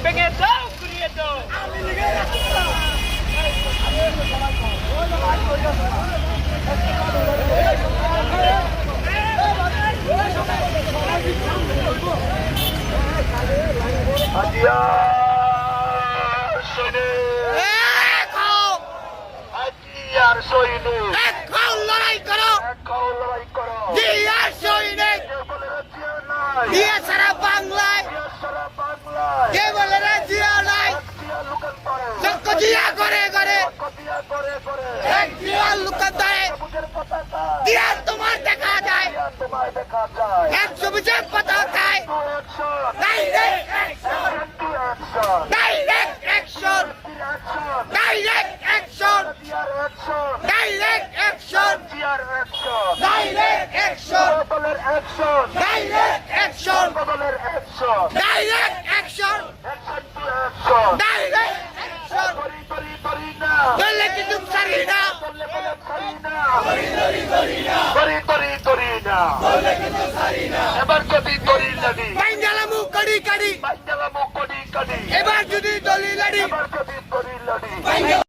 ভেঙে দাও ঘুরিয়ে দাও লড়াই করো দিয়ে সারা বাংলায় কে বলে রে জিয়া নাই চক্ক জিয়া করে করে এক জিয়া লুকান ধরে দিয়া তোমার দেখা যায় 120 পতাকায় direct action direct action direct action direct action direct action direct action direct action direct action বললে কিন্তু ছাড়ি না এবার যদি দলিল লাগি বাইন্দালামু কড়ি কড়ি বাচ্চারা মুখ করি এবার যদি দলিল লাড়ি এবার যদি দলিল লাগি